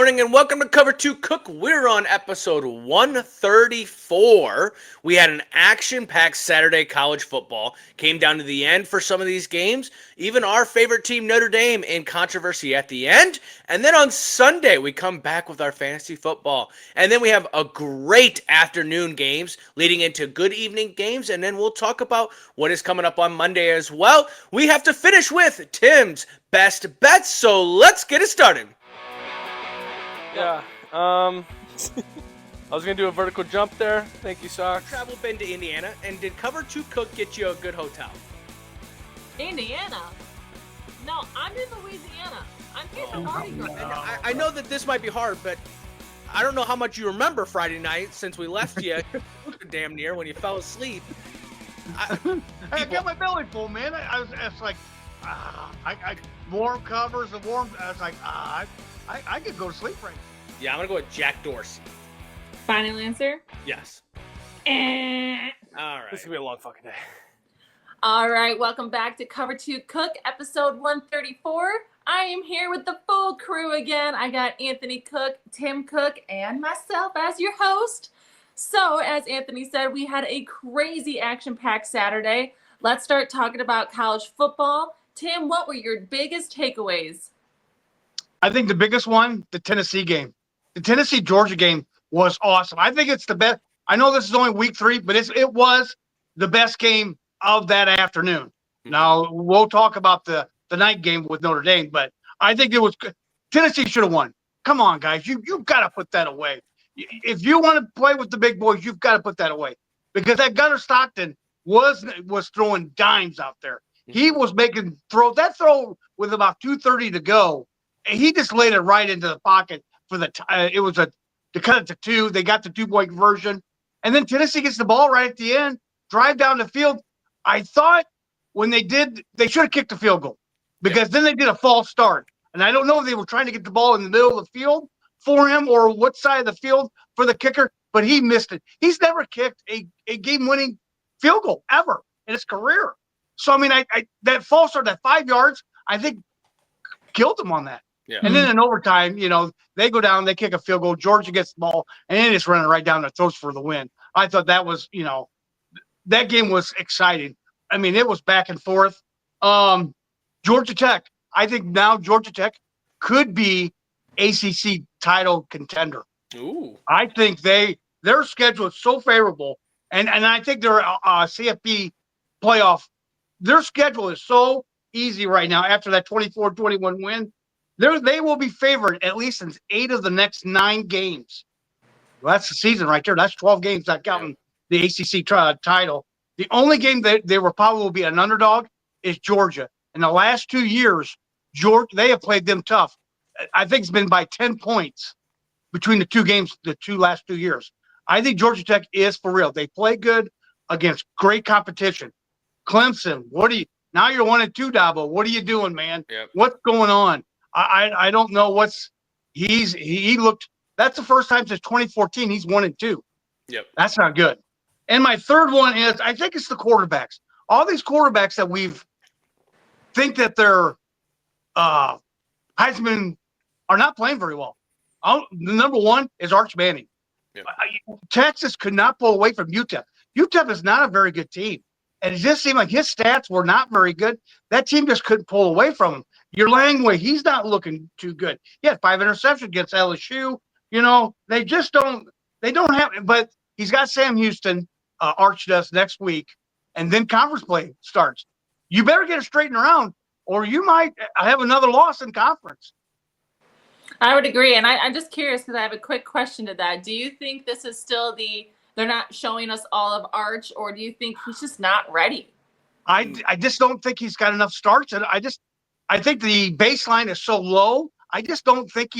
morning and welcome to Cover 2 Cook. We're on episode 134. We had an action-packed Saturday college football. Came down to the end for some of these games. Even our favorite team, Notre Dame, in controversy at the end. And then on Sunday, we come back with our fantasy football. And then we have a great afternoon games leading into good evening games. And then we'll talk about what is coming up on Monday as well. We have to finish with Tim's best bets, so let's get it started. Yeah, I was going to do a vertical jump there. Thank you, Socks. Travel been to Indiana, and did Cover 2 Cook get you a good hotel? Indiana? No, I'm in Louisiana. I'm here for Mardi Gras. I know that this might be hard, but I don't know how much you remember Friday night since we left you damn near when you fell asleep. I got my belly full, man. I was like, I warm covers and warm. I was like, I could go to sleep right now. Yeah, I'm going to go with Jack Dorsey. Final answer? Yes. All right. This is going to be a long fucking day. All right, welcome back to Cover 2 Cook, episode 134. I am here with the full crew again. I got Anthony Cook, Tim Cook, and myself as your host. So, as Anthony said, we had a crazy action-packed Saturday. Let's start talking about college football. Tim, what were your biggest takeaways? I think the biggest one, the Tennessee game. The Tennessee-Georgia game was awesome. I think it's the best. I know this is only week 3, but it was the best game of that afternoon. Now, we'll talk about the night game with Notre Dame, but I think it was – Tennessee should have won. Come on, guys. You've got to put that away. If you want to play with the big boys, you've got to put that away. Because that Gunnar Stockton was throwing dimes out there. He was making that throw with about 2:30 to go. He just laid it right into the pocket for it was to cut it to 2. They got the 2-point conversion. And then Tennessee gets the ball right at the end, drive down the field. I thought when they should have kicked the field goal because then they did a false start. And I don't know if they were trying to get the ball in the middle of the field for him or what side of the field for the kicker, but he missed it. He's never kicked a game-winning field goal ever in his career. So, I mean, that false start, that 5 yards, I think killed him on that. Yeah. And then in overtime, they go down, they kick a field goal, Georgia gets the ball, and then it's running right down their throats for the win. I thought that was, that game was exciting. I mean, it was back and forth. Georgia Tech, I think now Georgia Tech could be ACC title contender. Ooh. I think their schedule is so favorable, and I think their CFB playoff, their schedule is so easy right now after that 24-21 win. They will be favored at least in 8 of the next 9 games. Well, that's the season right there. That's 12 games, not counting the ACC title. The only game that they will probably be an underdog is Georgia. In the last 2 years, they have played them tough. I think it's been by 10 points between the 2 games, the last 2 years. I think Georgia Tech is for real. They play good against great competition. Clemson, now you're 1-2, Dabo. What are you doing, man? Yep. What's going on? I don't know he looked. That's the first time since 2014 he's 1-2. Yep. That's not good. And my third one is I think it's the quarterbacks. All these quarterbacks that think that they're Heisman are not playing very well. The number one is Arch Manning. Yep. Texas could not pull away from UTEP. UTEP is not a very good team. And it just seemed like his stats were not very good. That team just couldn't pull away from him. Your Langway, he's not looking too good. He had 5 interceptions against LSU. They just don't have – but he's got Sam Houston, Arch does, next week, and then conference play starts. You better get it straightened around or you might have another loss in conference. I would agree. And I'm just curious because I have a quick question to that. Do you think this is still they're not showing us all of Arch, or do you think he's just not ready? I just don't think he's got enough starts. And I think the baseline is so low. I just don't think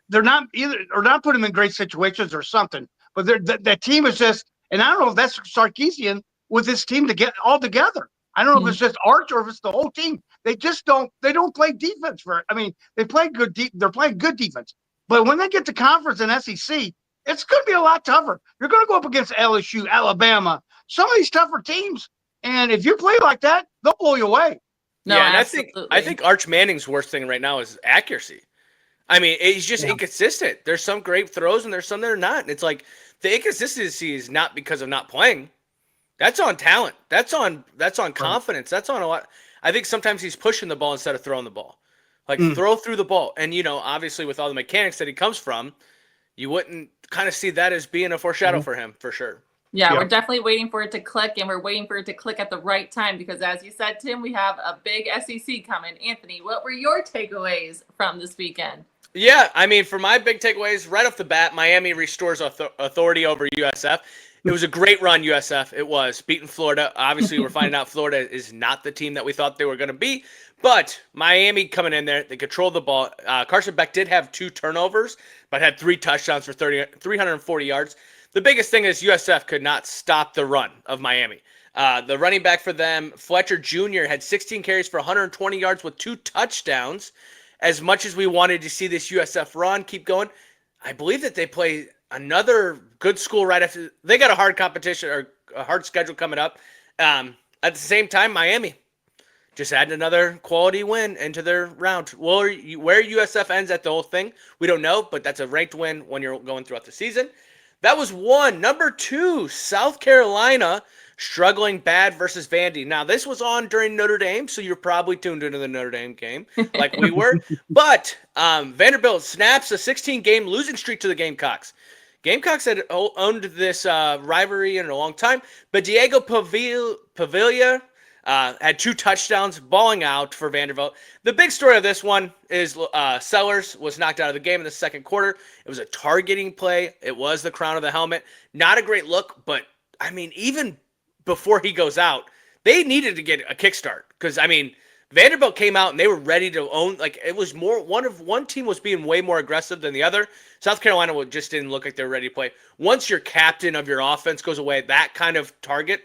they're not putting him in great situations or something. But that team is just, and I don't know if that's Sarkisian with this team to get all together. I don't know if it's just Arch or if it's the whole team. They don't play defense they're playing good defense. But when they get to conference and SEC, it's going to be a lot tougher. You're going to go up against LSU, Alabama, some of these tougher teams. And if you play like that, they'll blow you away. No, yeah, and absolutely. I think Arch Manning's worst thing right now is accuracy. I mean, he's just inconsistent. There's some great throws and there's some that are not. And it's like the inconsistency is not because of not playing. That's on talent. That's on confidence. That's on a lot. I think sometimes he's pushing the ball instead of throwing the ball. Like throw through the ball. And obviously with all the mechanics that he comes from, you wouldn't kind of see that as being a foreshadow for him, for sure. Yeah, we're definitely waiting for it to click, and we're waiting for it to click at the right time because, as you said, Tim, we have a big SEC coming. Anthony, what were your takeaways from this weekend? Yeah, I mean, for my big takeaways, right off the bat, Miami restores authority over USF. It was a great run, USF. It was beating Florida. Obviously, we're finding out Florida is not the team that we thought they were going to be. But Miami coming in there, they controlled the ball. Carson Beck did have 2 turnovers, but had 3 touchdowns for 340 yards. The biggest thing is USF could not stop the run of Miami. The running back for them, Fletcher Jr., had 16 carries for 120 yards with 2 touchdowns. As much as we wanted to see this USF run keep going, I believe that they play another good school right after. They got a hard competition or a hard schedule coming up. At the same time, Miami just adding another quality win into their round. Well, where USF ends at the whole thing, we don't know, but that's a ranked win when you're going throughout the season. That was 1. Number 2, South Carolina struggling bad versus Vandy. Now, this was on during Notre Dame, so you're probably tuned into the Notre Dame game like we were. But Vanderbilt snaps a 16-game losing streak to the Gamecocks. Gamecocks had owned this rivalry in a long time, but Diego Pavilla had 2 touchdowns, balling out for Vanderbilt. The big story of this one is Sellers was knocked out of the game in the second quarter. It was a targeting play. It was the crown of the helmet. Not a great look, but, I mean, even before he goes out, they needed to get a kickstart because, I mean, Vanderbilt came out and they were ready to own. Like, it was more one team was being way more aggressive than the other. South Carolina just didn't look like they were ready to play. Once your captain of your offense goes away, that kind of target,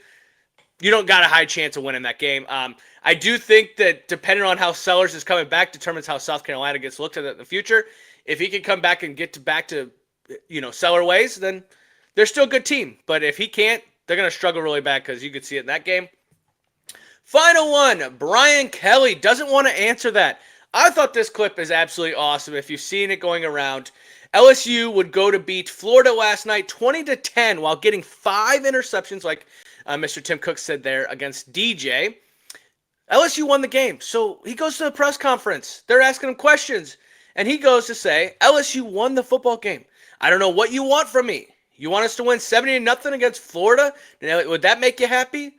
you don't got a high chance of winning that game. I do think that depending on how Sellers is coming back determines how South Carolina gets looked at in the future. If he can come back and get back to Seller ways, then they're still a good team. But if he can't, they're going to struggle really bad because you could see it in that game. Final one, Brian Kelly doesn't want to answer that. I thought this clip is absolutely awesome. If you've seen it going around, LSU would go to beat Florida last night 20-10 while getting 5 interceptions like Mr. Tim Cook said there against DJ. LSU won the game. So he goes to the press conference. They're asking him questions. And he goes to say, LSU won the football game. I don't know what you want from me. You want us to win 70-0 against Florida? Would that make you happy?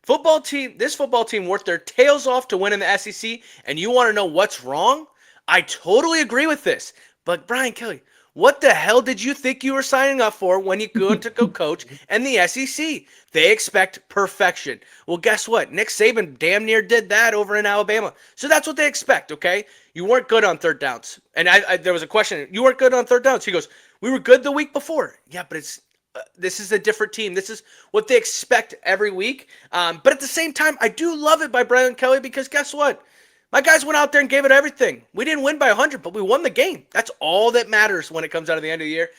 This football team worked their tails off to win in the SEC, and you want to know what's wrong? I totally agree with this. But Brian Kelly, what the hell did you think you were signing up for when you go to go coach in the SEC? They expect perfection. Well, guess what? Nick Saban damn near did that over in Alabama. So that's what they expect, okay? You weren't good on third downs. And there was a question. You weren't good on third downs. He goes, we were good the week before. Yeah, but this is a different team. This is what they expect every week. But at the same time, I do love it by Brian Kelly because guess what? My guys went out there and gave it everything. We didn't win by 100, but we won the game. That's all that matters when it comes out of the end of the year.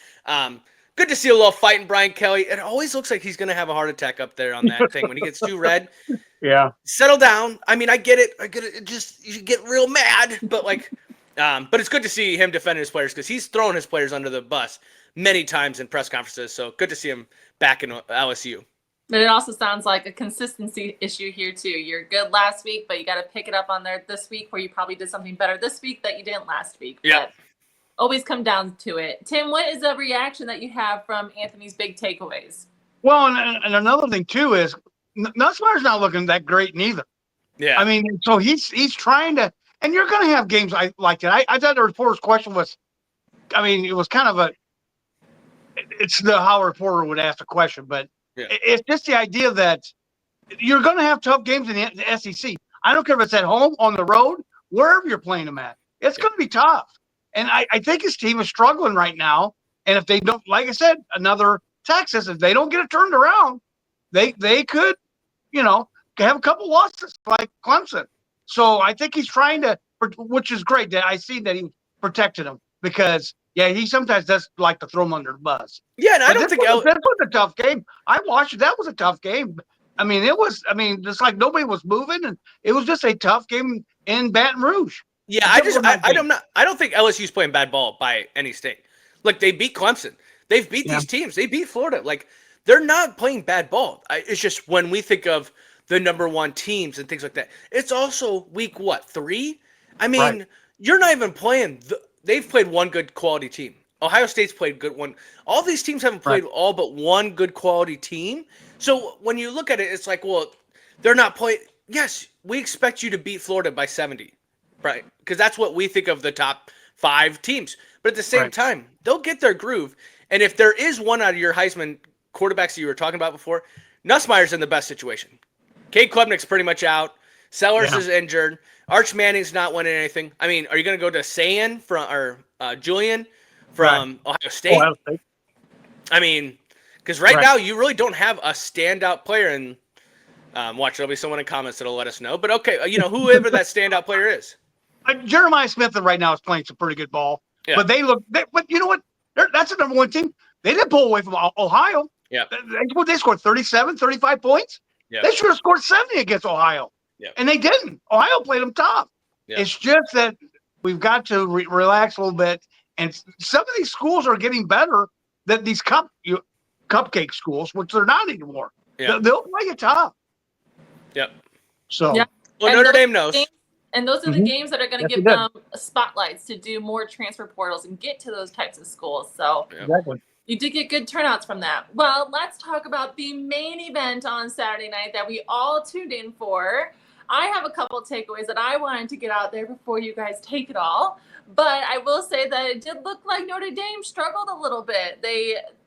Good to see a little fight in Brian Kelly. It always looks like he's going to have a heart attack up there on that thing when he gets too red. Yeah. Settle down. I mean, I get it. It just, you get real mad. But but it's good to see him defending his players because he's thrown his players under the bus many times in press conferences. So good to see him back in LSU. But it also sounds like a consistency issue here too. You're good last week, but you got to pick it up on there this week where you probably did something better this week that you didn't last week. Yeah. But always come down to it. Tim, what is the reaction that you have from Anthony's big takeaways? Well, and another thing too is Nussmeier's not looking that great neither. Yeah. I mean, so he's trying to, and you're going to have games like that. I thought the reporter's question was, I mean, it was kind of it's how a reporter would ask a question, but yeah. It's just the idea that you're going to have tough games in the SEC. I don't care if it's at home, on the road, wherever you're playing them at. It's going to be tough. And I think his team is struggling right now. And if they don't, like I said, another Texas, if they don't get it turned around, they could, have a couple losses like Clemson. So I think he's trying to, which is great that I see that he protected him because, yeah, he sometimes does like to throw him under the bus. Yeah, and I don't think that was a tough game. I watched it. That was a tough game. I mean, it's like nobody was moving, and it was just a tough game in Baton Rouge. Yeah, I don't think LSU's playing bad ball by any state. Like, they beat Clemson. They've beat these teams. They beat Florida. Like, they're not playing bad ball. It's just when we think of the number one teams and things like that, it's also week, 3? I mean, you're not even playing. They've played one good quality team. Ohio State's played good one. All these teams haven't played all but one good quality team. So when you look at it, it's like, well, they're not playing. Yes, we expect you to beat Florida by 70, right? Because that's what we think of the top 5 teams. But at the same time, they'll get their groove. And if there is one out of your Heisman quarterbacks that you were talking about before, Nussmeier's in the best situation. Cade Klubnik's pretty much out. Sellers is injured. Arch Manning's not winning anything. I mean, are you going to go to Julian from Ohio State? I mean, because now you really don't have a standout player. And watch, there'll be someone in comments that'll let us know. But okay, whoever that standout player is. Jeremiah Smith right now is playing some pretty good ball. Yeah. But but you know what? That's the number one team. They didn't pull away from Ohio. Yeah. They scored 37, 35 points. Yeah. They should have scored 70 against Ohio. Yeah. And they didn't. Ohio played them tough. Yeah. It's just that we've got to relax a little bit. And some of these schools are getting better than these cupcake schools, which they're not anymore. Yeah. They'll play you tough. Yep. So, well, Notre Dame knows. And those are the games that are going to give them spotlights to do more transfer portals and get to those types of schools. So you did get good turnouts from that. Well, let's talk about the main event on Saturday night that we all tuned in for. I have a couple takeaways that I wanted to get out there before you guys take it all. But I will say that it did look like Notre Dame struggled a little bit.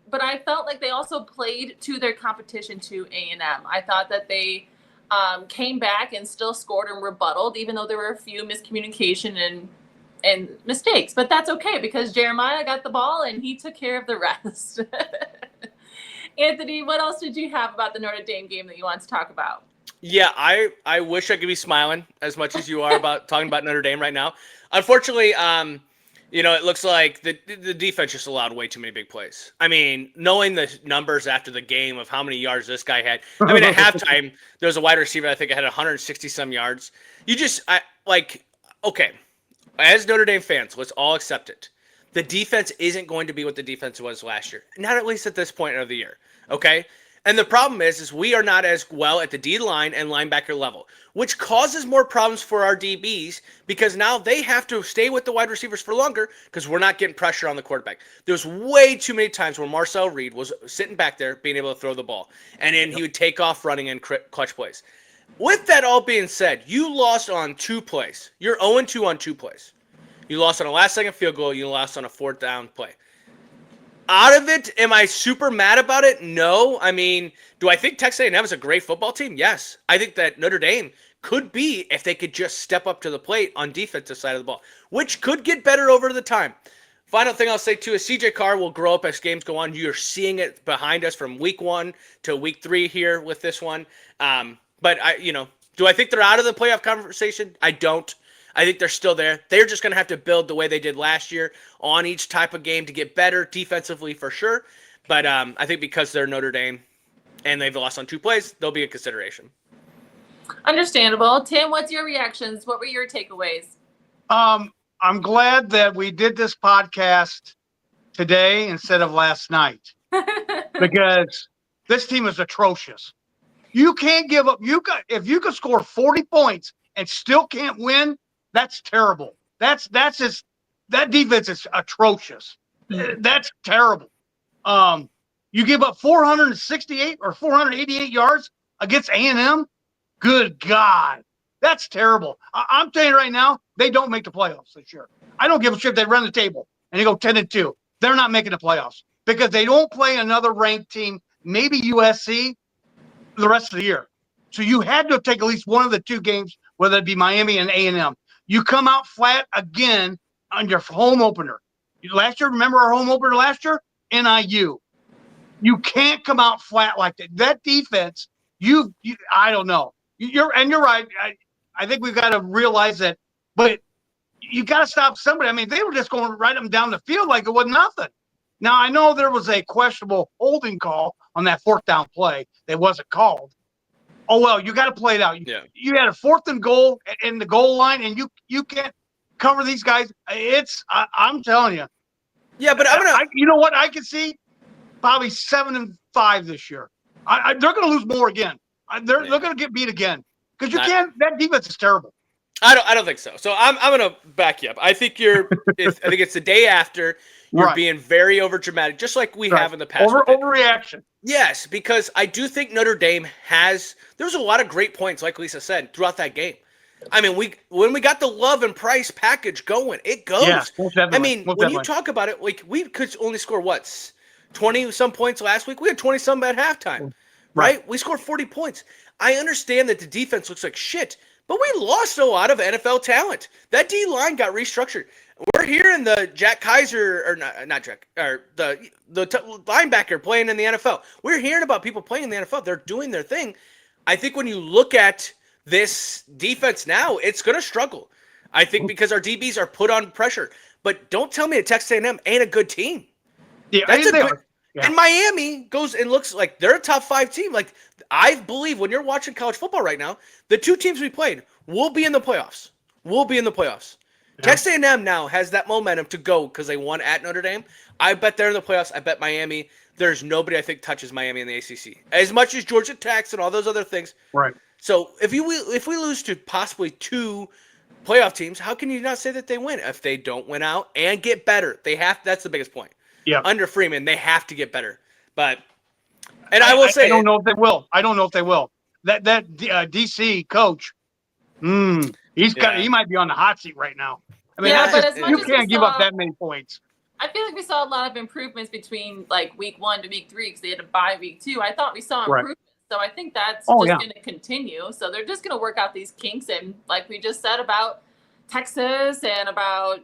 But I felt like they also played to their competition to A&M. I thought that they came back and still scored and rebutted, even though there were a few miscommunication and mistakes. But that's okay because Jeremiah got the ball and he took care of the rest. Anthony, what else did you have about the Notre Dame game that you want to talk about? Yeah, I wish I could be smiling as much as you are about talking about Notre Dame right now. Unfortunately, it looks like the defense just allowed way too many big plays. I mean, knowing the numbers after the game of how many yards this guy had. I mean, at halftime, there was a wide receiver, I think, had 160-some yards. Okay, as Notre Dame fans, let's all accept it. The defense isn't going to be what the defense was last year. Not at least at this point of the year, okay? And the problem is we are not as well at the D line and linebacker level, which causes more problems for our DBs because now they have to stay with the wide receivers for longer because we're not getting pressure on the quarterback. There's way too many times where Marcel Reed was sitting back there being able to throw the ball, and then he would take off running in clutch plays. With that all being said, you lost on 2 plays. You're 0-2 on 2 plays. You lost on a last-second field goal. You lost on a 4th down play. Out of it, am I super mad about it? No. I mean, do I think Texas A&M is a great football team? Yes. I think that Notre Dame could be if they could just step up to the plate on defensive side of the ball, which could get better over the time. Final thing I'll say, too, is CJ Carr will grow up as games go on. You're seeing it behind us from week 1 to week 3 here with this one. But, do I think they're out of the playoff conversation? I don't. I think they're still there. They're just going to have to build the way they did last year on each type of game to get better defensively for sure. But I think because they're Notre Dame and they've lost on 2 plays, they'll be a consideration. Understandable. Tim, what's your reactions? What were your takeaways? I'm glad that we did this podcast today instead of last night because this team is atrocious. You can't give up. If you could score 40 points and still can't win, that's terrible. That defense is atrocious. That's terrible. You give up 468 or 488 yards against A&M. Good God, that's terrible. I'm telling you right now, they don't make the playoffs this year. I don't give a shit if they run the table and they go 10-2. They're not making the playoffs because they don't play another ranked team, maybe USC, the rest of the year. So you had to take at least one of the 2 games, whether it be Miami and A&M. You come out flat again on your home opener. Last year, remember our home opener last year? NIU. You can't come out flat like that. That defense, I don't know. You're right. I think we've got to realize that. But you got to stop somebody. I mean, they were just going to ride them down the field like it was nothing. Now, I know there was a questionable holding call on that 4th down play that wasn't called. Oh, well, you got to play it out. You had a 4th and goal in the goal line, and you can't cover these guys. I'm telling you. Yeah, but You know what? I can see probably 7-5 this year. They're going to lose more again. They're going to get beat again because you can't. That defense is terrible. I don't think so. So I'm gonna back you up. I think I think it's the day after. You're being very overdramatic, just like we have in the past. Overreaction. Yes, because I do think Notre Dame there's a lot of great points, like Lisa said, throughout that game. I mean, when we got the Love and Price package going, it goes. Yeah, I mean, when you talk about it, like we could only score 20 some points last week. We had 20 some at halftime, right? We scored 40 points. I understand that the defense looks like shit, but we lost a lot of NFL talent. That D line got restructured. We're hearing the Jack Kaiser, or not Jack, or the linebacker playing in the NFL. We're hearing about people playing in the NFL. They're doing their thing. I think when you look at this defense now, it's going to struggle. I think because our DBs are put on pressure. But don't tell me that Texas A&M ain't a good team. Yeah, And Miami goes and looks like they're a top 5 team. Like, I believe when you're watching college football right now, the 2 teams we played will be in the playoffs. Yeah. Texas A&M now has that momentum to go because they won at Notre Dame. I bet they're in the playoffs. I bet Miami. There's nobody I think touches Miami in the ACC. As much as Georgia Tech and all those other things. Right. So if we lose to possibly 2 playoff teams, how can you not say that they win if they don't win out and get better? That's the biggest point. Yeah. Under Freeman, they have to get better. But I will say I don't know if they will. That DC coach, he might be on the hot seat right now. I mean, but as much you as can't give up that many points. I feel like we saw a lot of improvements between like week 1 to week 3 because they had to bye week 2. I thought we saw improvements. So I think that's going to continue. So they're just going to work out these kinks. And like we just said about Texas and about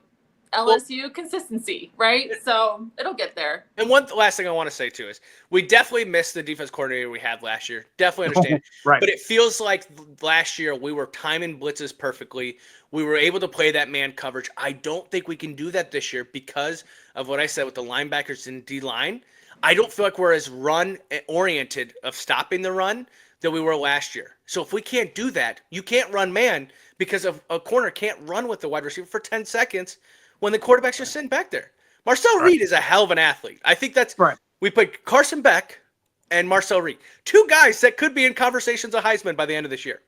LSU consistency, right? So it'll get there. And one last thing I want to say, too, is we definitely missed the defense coordinator we had last year. Definitely understand. Right. But it feels like last year we were timing blitzes perfectly. We were able to play that man coverage. I don't think we can do that this year because of what I said with the linebackers and D-line. I don't feel like we're as run-oriented of stopping the run that we were last year. So if we can't do that, you can't run man because a corner can't run with the wide receiver for 10 seconds when the quarterback's just sitting back there. Marcel Reed is a hell of an athlete. I think that's right. We played Carson Beck and Marcel Reed. 2 guys that could be in conversations of Heisman by the end of this year.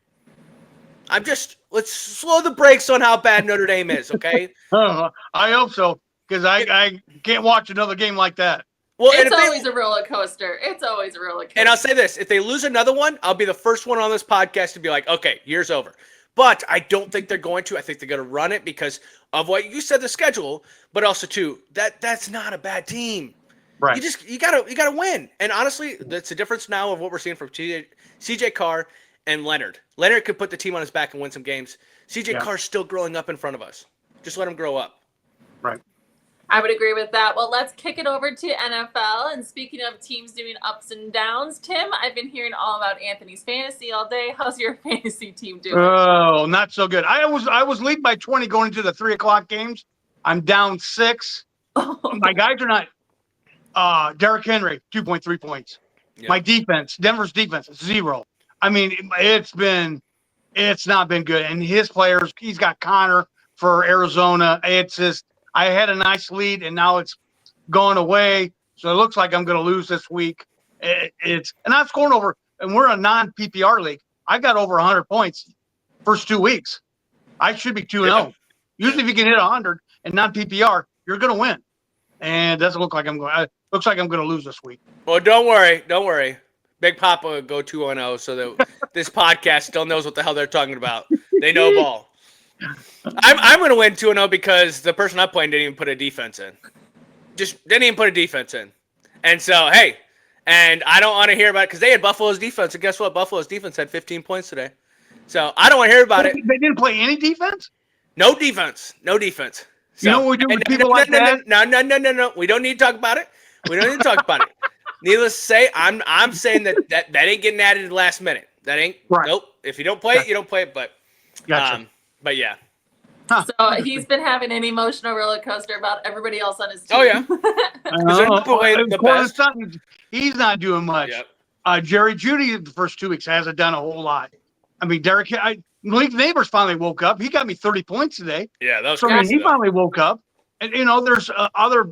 Let's slow the brakes on how bad Notre Dame is, okay? I hope so, because I can't watch another game like that. Well, it's always a roller coaster. And I'll say this, if they lose another one, I'll be the first one on this podcast to be like, okay, year's over. But I don't think they're going to. I think they're going to run it because of what you said, the schedule, but also too, that's not a bad team. Right. You gotta win. And honestly, that's the difference now of what we're seeing from CJ Carr and Leonard. Leonard could put the team on his back and win some games. CJ Carr's still growing up in front of us. Just let him grow up. Right. I would agree with that. Well, let's kick it over to NFL. And speaking of teams doing ups and downs, Tim, I've been hearing all about Anthony's fantasy all day. How's your fantasy team doing? Oh, not so good. I was leading by 20 going into the 3:00 games. I'm down 6. My guys are not. Derrick Henry, 2.3 points. Yeah. My defense, Denver's defense, 0. I mean, it's not been good. And his players, he's got Connor for Arizona. It's just, I had a nice lead, and now it's gone away. So it looks like I'm going to lose this week. And I'm scoring over, and we're a non-PPR league. I got over 100 points first 2 weeks. I should be 2-0. Usually, if you can hit 100 and non-PPR, you're going to win. And it doesn't look like I'm going. Looks like I'm going to lose this week. Well, don't worry. Big Papa will go 2-0, so that this podcast still knows what the hell they're talking about. They know ball. I'm going to win 2-0 because the person I'm playing didn't even put a defense in. Just didn't even put a defense in. And so, hey, and I don't want to hear about it because they had Buffalo's defense. And guess what? Buffalo's defense had 15 points today. So I don't want to hear about it. They didn't play any defense? No defense. So, you know what we do with people like that? No. We don't need to talk about it. Needless to say, I'm saying that ain't getting added at the last minute. That ain't right. Nope. If you don't play it, you don't play it. But But yeah. Huh. So he's been having an emotional roller coaster about everybody else on his team. Oh yeah. He's not doing much. Yep. Jerry Jeudy the first 2 weeks hasn't done a whole lot. I mean, Derrick, Malik Neighbors finally woke up. He got me 30 points today. Yeah, that was So, I mean, crazy. he finally woke up. And, there's other,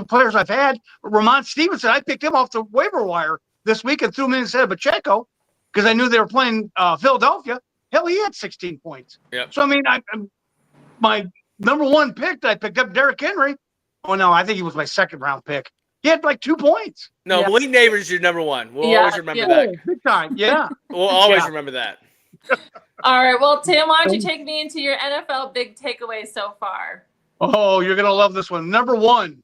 players I've had. Ramon Stevenson, I picked him off the waiver wire this week and threw him in instead of Pacheco because I knew they were playing Philadelphia. Hell, he had 16 points. Yep. So, I mean, my number one pick that I picked up, Derrick Henry. Oh, no, I think he was my second round pick. He had like 2 points. No, Yeah. Malik Neighbors is your number one. We'll always remember that. Oh, big time. Yeah. We'll always remember that. All right. Well, Tim, why don't you take me into your NFL big takeaways so far? Oh, you're going to love this one. Number one,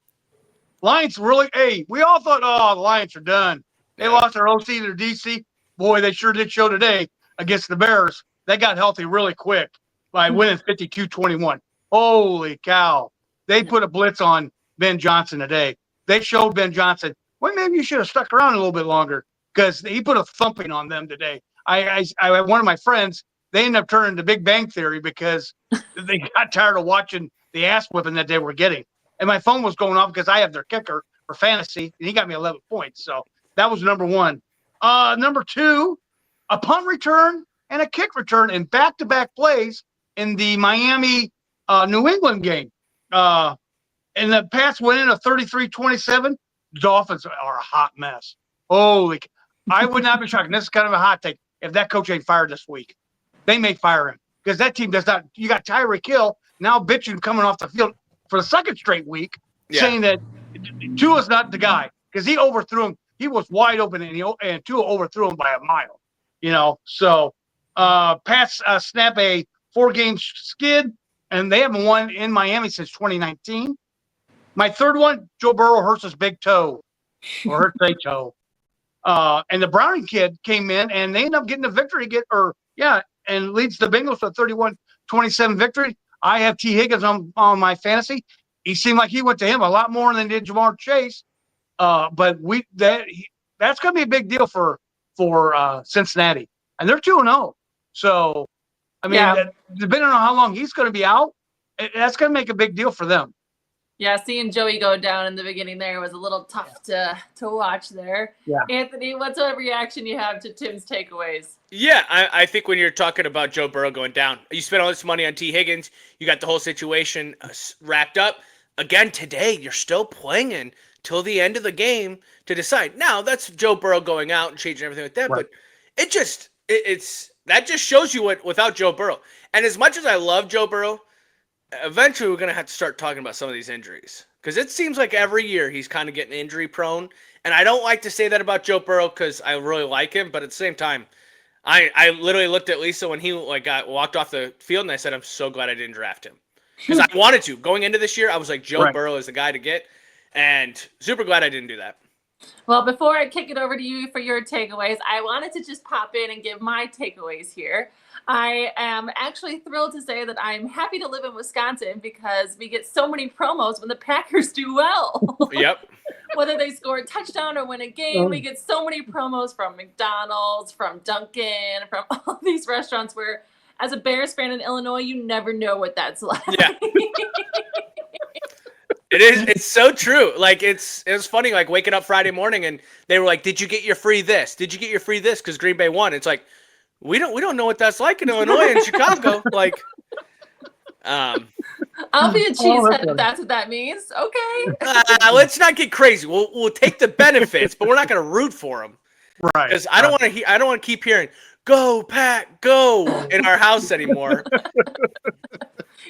Lions really, we all thought, the Lions are done. They lost their OC to DC. Boy, they sure did show today against the Bears. They got healthy really quick by winning 52-21. Holy cow. They put a blitz on Ben Johnson today. They showed Ben Johnson, well, maybe you should have stuck around a little bit longer because he put a thumping on them today. I one of my friends, they ended up turning to Big Bang Theory because they got tired of watching the ass whipping that they were getting. And my phone was going off because I have their kicker for fantasy, and he got me 11 points. So that was number one. Number two, a punt return and a kick return in back-to-back plays in the Miami New England game. And the Pats went in a 33-27. Dolphins are a hot mess. Holy, I would not be shocked. And this is kind of a hot take. If that coach ain't fired this week, they may fire him because that team does not. You got Tyreek Hill now bitching coming off the field for the second straight week, saying that Tua's not the guy because he overthrew him. He was wide open and Tua overthrew him by a mile. So Pats snap a 4-game skid, and they haven't won in Miami since 2019. My third one, Joe Burrow hurts his big toe or hurts a toe. And the Browning kid came in, and they end up getting a victory, and leads the Bengals to a 31-27 victory. I have T. Higgins on my fantasy. He seemed like he went to him a lot more than did Jamar Chase. But that's going to be a big deal for Cincinnati, and they're 2-0. So, I mean, depending on how long he's going to be out, that's going to make a big deal for them. Yeah, seeing Joey go down in the beginning there was a little tough to watch there. Yeah. Anthony, what's a reaction you have to Tim's takeaways? Yeah, I think when you're talking about Joe Burrow going down, you spent all this money on T. Higgins. You got the whole situation wrapped up. Again, today, you're still playing until the end of the game to decide. Now, that's Joe Burrow going out and changing everything like that, Right. but that just shows you what without Joe Burrow. And as much as I love Joe Burrow, eventually we're going to have to start talking about some of these injuries because it seems like every year he's kind of getting injury prone. And I don't like to say that about Joe Burrow because I really like him, but at the same time, I literally looked at Lisa when he walked off the field and I said, I'm so glad I didn't draft him because I wanted to. Going into this year, I was like, Joe Burrow is the guy to get, and super glad I didn't do that. Well, before I kick it over to you for your takeaways, I wanted to just pop in and give my takeaways here. I am actually thrilled to say that I'm happy to live in Wisconsin because we get so many promos when the Packers do well. Yep. Whether they score a touchdown or win a game, we get so many promos from McDonald's, from Dunkin', from all these restaurants where, as a Bears fan in Illinois, you never know what that's like. Yeah. It is. It's so true. Like it was funny. Like waking up Friday morning and they were like, "Did you get your free this? Did you get your free this?" Because Green Bay won. It's like we don't know what that's like in Illinois and Chicago. Like, I'll be a cheesehead if that's what that means. Okay. Let's not get crazy. We'll take the benefits, but we're not going to root for them. Right. Because I don't want to keep hearing "Go Pack, go" in our house anymore.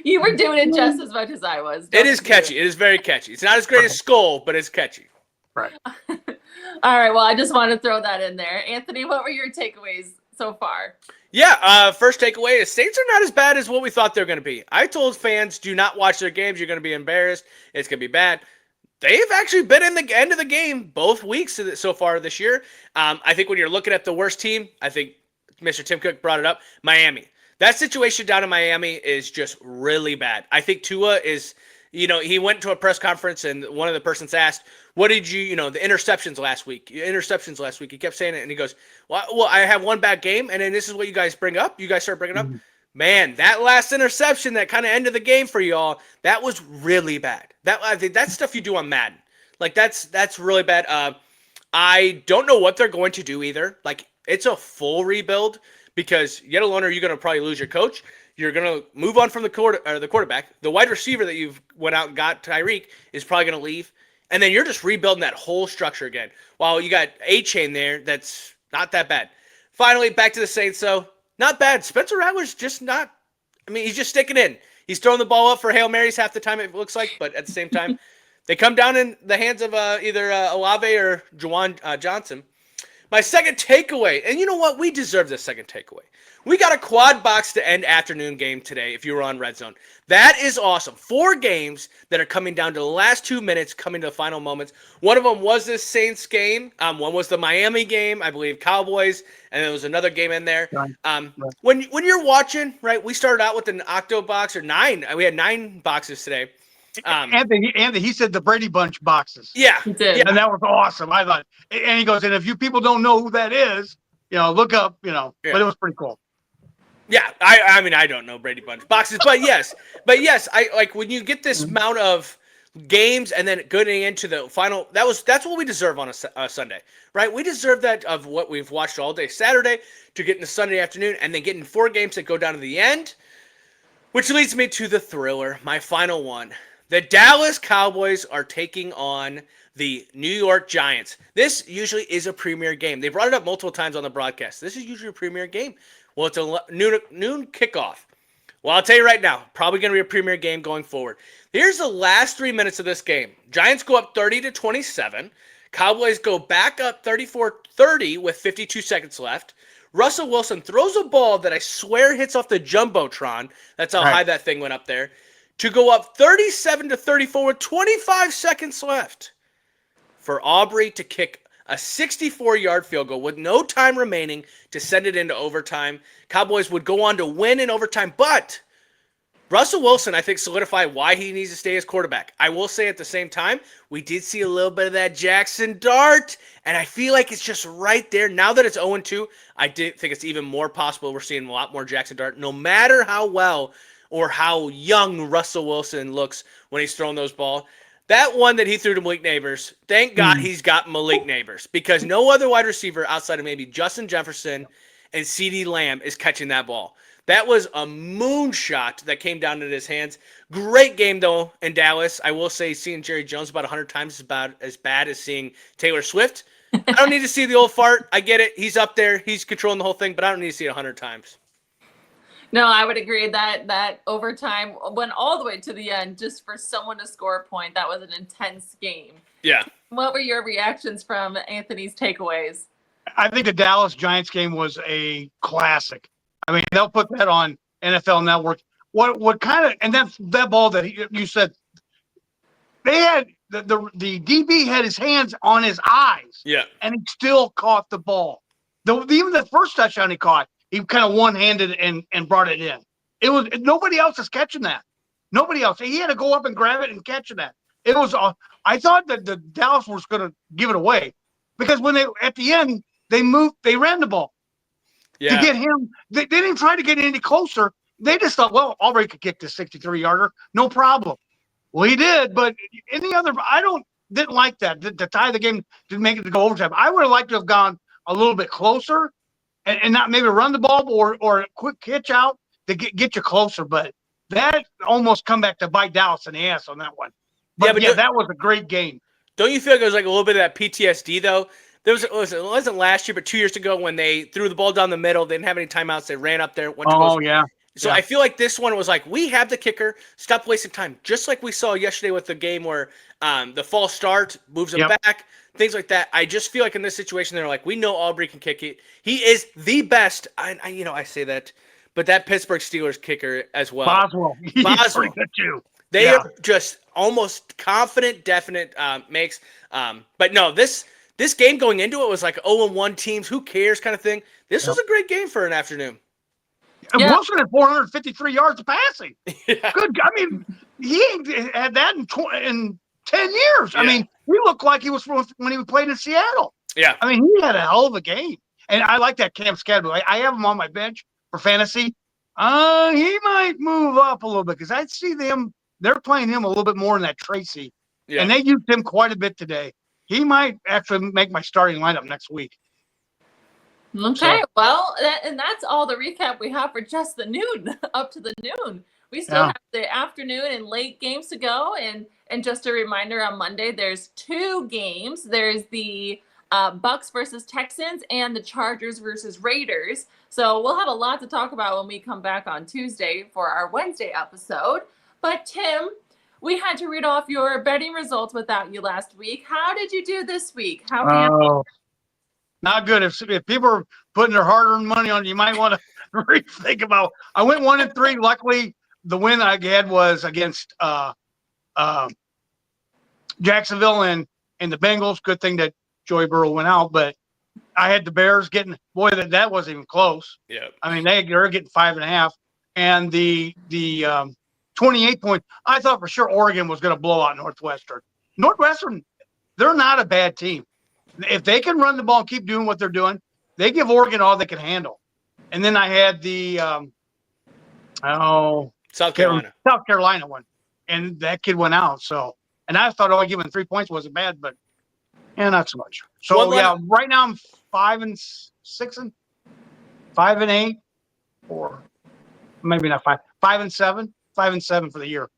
You were doing it just as much as I was. It is catchy. It is very catchy. It's not as great as Skull, but it's catchy. Right. All right. Well, I just want to throw that in there. Anthony, what were your takeaways so far? Yeah, first takeaway is Saints are not as bad as what we thought they were going to be. I told fans, do not watch their games. You're going to be embarrassed. It's going to be bad. They've actually been in the end of the game both weeks so far this year. I think when you're looking at the worst team, I think Mr. Tim Cook brought it up, Miami. That situation down in Miami is just really bad. I think Tua is, he went to a press conference and one of the persons asked, what did you, the interceptions last week? He kept saying it and he goes, well, I have one bad game and then this is what you guys bring up. You guys start bringing up. Man, that last interception that kind of ended the game for y'all, that was really bad. I think that's stuff you do on Madden. Like that's really bad. I don't know what they're going to do either. Like it's a full rebuild. because yet alone are you going to probably lose your coach. You're going to move on from the quarterback. The wide receiver that you've went out and got, Tyreek, is probably going to leave. And then you're just rebuilding that whole structure again. While you got A-Chain there, that's not that bad. Finally, back to the Saints, though. Not bad. Spencer Rattler's just not – I mean, he's just sticking in. He's throwing the ball up for Hail Marys half the time, it looks like. But at the same time, they come down in the hands of either Olave or Juwan Johnson. My second takeaway, and you know what? We deserve this second takeaway. We got a quad box to end afternoon game today if you were on Red Zone. That is awesome. 4 games that are coming down to the last 2 minutes, coming to the final moments. One of them was this Saints game. One was the Miami game, I believe Cowboys, and there was another game in there. Right. When you're watching, right, we started out with an octo box or 9. We had 9 boxes today. Anthony, he said the Brady Bunch boxes. Yeah. He did. Yeah. And that was awesome. I thought, and he goes, and if you people don't know who that is, look up, Yeah. But it was pretty cool. Yeah, I mean, I don't know Brady Bunch boxes, but yes, I like when you get this amount of games and then getting into the final. That's what we deserve on a Sunday, right? We deserve that of what we've watched all day Saturday to get into Sunday afternoon and then getting 4 games that go down to the end, which leads me to the thriller, my final one. The Dallas Cowboys are taking on the New York Giants. This usually is a premier game. They brought it up multiple times on the broadcast. This is usually a premier game. Well, it's a noon kickoff. Well, I'll tell you right now, probably going to be a premier game going forward. Here's the last 3 minutes of this game. Giants go up 30-27. Cowboys go back up 34-30 with 52 seconds left. Russell Wilson throws a ball that I swear hits off the Jumbotron. That's how high that thing went up there. To go up 37-34 with 25 seconds left. For Aubrey to kick a 64-yard field goal with no time remaining to send it into overtime. Cowboys would go on to win in overtime, but Russell Wilson, I think, solidified why he needs to stay as quarterback. I will say at the same time, we did see a little bit of that Jackson Dart, and I feel like it's just right there. Now that it's 0-2, I did think it's even more possible we're seeing a lot more Jackson Dart, no matter how well or how young Russell Wilson looks when he's throwing those balls. That one that he threw to Malik Neighbors, thank God he's got Malik Neighbors, because no other wide receiver outside of maybe Justin Jefferson and CeeDee Lamb is catching that ball. That was a moonshot that came down into his hands. Great game, though, in Dallas. I will say seeing Jerry Jones about 100 times is about as bad as seeing Taylor Swift. I don't need to see the old fart. I get it. He's up there. He's controlling the whole thing, but I don't need to see it 100 times. No, I would agree that overtime went all the way to the end just for someone to score a point. That was an intense game. Yeah. What were your reactions from Anthony's takeaways? I think the Dallas Giants game was a classic. I mean, they'll put that on NFL Network. What kind of, and that ball that you said, they had the DB had his hands on his eyes. Yeah. And he still caught the ball. Even the first touchdown he caught, he kind of one-handed and brought it in. It was nobody else is catching that. Nobody else. He had to go up and grab it and catch that. It was. I thought that the Dallas was going to give it away because when they at the end they ran the ball to get him. They didn't try to get any closer. They just thought, well, Aubrey could kick this 63-yarder, no problem. Well, he did, but any other, didn't like that to tie the game to make it to go overtime. I would have liked to have gone a little bit closer. And not maybe run the ball or a quick hitch out to get you closer. But that almost come back to bite Dallas in the ass on that one. But that was a great game. Don't you feel like it was like a little bit of that PTSD, though? It wasn't last year, but 2 years ago when they threw the ball down the middle. They didn't have any timeouts. They ran up there. Yeah. So I feel like this one was like, we have the kicker. Stop wasting time. Just like we saw yesterday with the game where the false start moves him back. Things like that. I just feel like in this situation, they're like, we know Aubrey can kick it. He is the best. I say that, but that Pittsburgh Steelers kicker as well. Boswell. Boswell. Good too. They are just almost confident, definite makes. But no, this game going into it was like 0-1 teams. Who cares kind of thing. This was a great game for an afternoon. And Wilson had 453 yards of passing. Yeah. Good. I mean, he ain't had that in 10 years. Yeah. I mean, he looked like he was when he played in Seattle. Yeah. I mean, he had a hell of a game. And I like that Cam Scadwell. I have him on my bench for fantasy. He might move up a little bit because I see they're playing him a little bit more in that Tracy. Yeah. And they used him quite a bit today. He might actually make my starting lineup next week. Okay, well, and that's all the recap we have for just the noon, up to the noon. We still have the afternoon and late games to go. And just a reminder, on Monday, there's 2 games. There's the Bucks versus Texans and the Chargers versus Raiders. So we'll have a lot to talk about when we come back on Tuesday for our Wednesday episode. But Tim, we had to read off your betting results without you last week. How did you do this week? Not good. If people are putting their hard-earned money on, you might want to rethink about. I went 1-3. Luckily, the win I had was against Jacksonville and the Bengals. Good thing that Joey Burrow went out, but I had the Bears getting. Boy, that wasn't even close. Yeah. I mean, they're getting 5.5, and the 28 point. I thought for sure Oregon was going to blow out Northwestern. Northwestern, they're not a bad team. If they can run the ball and keep doing what they're doing, they give Oregon all they can handle. And then I had the South Carolina one, and that kid went out. So, and I thought only giving 3 points wasn't bad, but not so much. So right now I'm 5-6, 5-8, or maybe not 5-7, 5-7 for the year.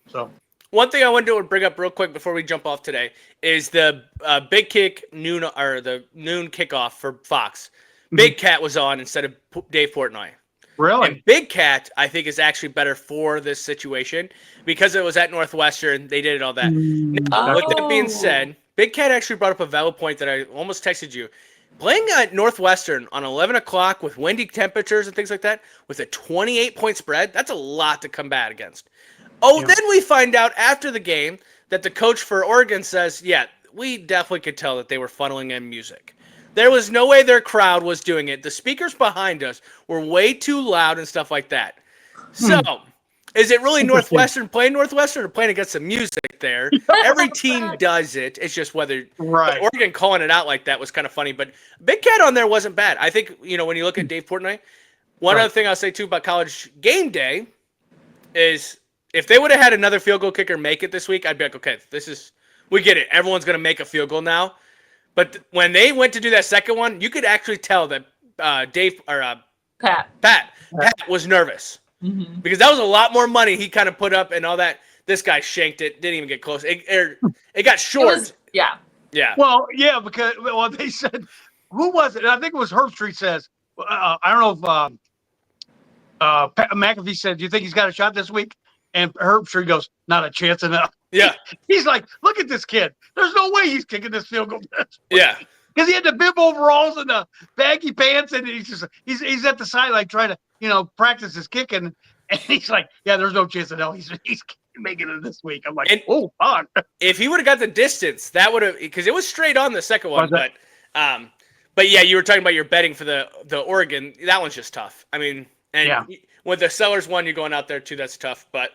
So. One thing I wanted to bring up real quick before we jump off today is the Big Kick noon or the noon kickoff for Fox. Big Cat was on instead of Dave Portnoy. Really? And Big Cat, I think, is actually better for this situation because it was at Northwestern. They did all that. Now, with that being said, Big Cat actually brought up a valid point that I almost texted you. Playing at Northwestern on 11 o'clock with windy temperatures and things like that with a 28-point spread, that's a lot to combat against. Then we find out after the game that the coach for Oregon says, yeah, we definitely could tell that they were funneling in music. There was no way their crowd was doing it. The speakers behind us were way too loud and stuff like that. So, is it really Northwestern playing Northwestern or playing against the music there? Every team does it. It's just whether Oregon calling it out like that was kind of funny. But Big Cat on there wasn't bad. I think, when you look at Dave Portnoy, one other thing I'll say, too, about College game day is – if they would have had another field goal kicker make it this week, I'd be like, okay, we get it. Everyone's going to make a field goal now. But when they went to do that second one, you could actually tell that Pat was nervous because that was a lot more money he kind of put up and all that. This guy shanked it, didn't even get close. It got short. Yeah. Well, yeah, because they said, who was it? I think it was Herbstreit says. I don't know if Pat McAfee said, do you think he's got a shot this week? And Herbstreit goes, not a chance enough. Yeah. He's like, look at this kid. There's no way he's kicking this field goal. Yeah. Because he had the bib overalls and the baggy pants, and he's at the sideline trying to, practice his kicking. And he's like, yeah, there's no chance in hell he's making it this week. I'm like, on. If he would have got the distance, that would have, because it was straight on the second one. But yeah, you were talking about your betting for the Oregon. That one's just tough. I mean, with the Sellers one, you're going out there too. That's tough. But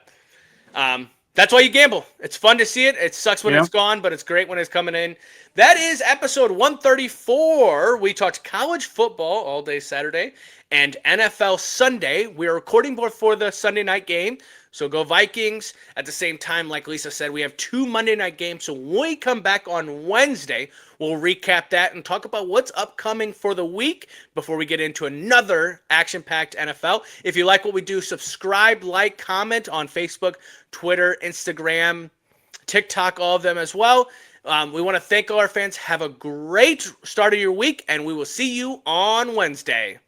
that's why you gamble. It's fun to see it. It sucks when it's gone, but it's great when it's coming in. That is episode 134. We talked college football all day Saturday and NFL Sunday. We're recording before the Sunday night game. So go Vikings. At the same time, like Lisa said, we have 2 Monday night games. So when we come back on Wednesday, we'll recap that and talk about what's upcoming for the week before we get into another action-packed NFL. If you like what we do, subscribe, like, comment on Facebook, Twitter, Instagram, TikTok, all of them as well. We want to thank all our fans. Have a great start of your week, and we will see you on Wednesday.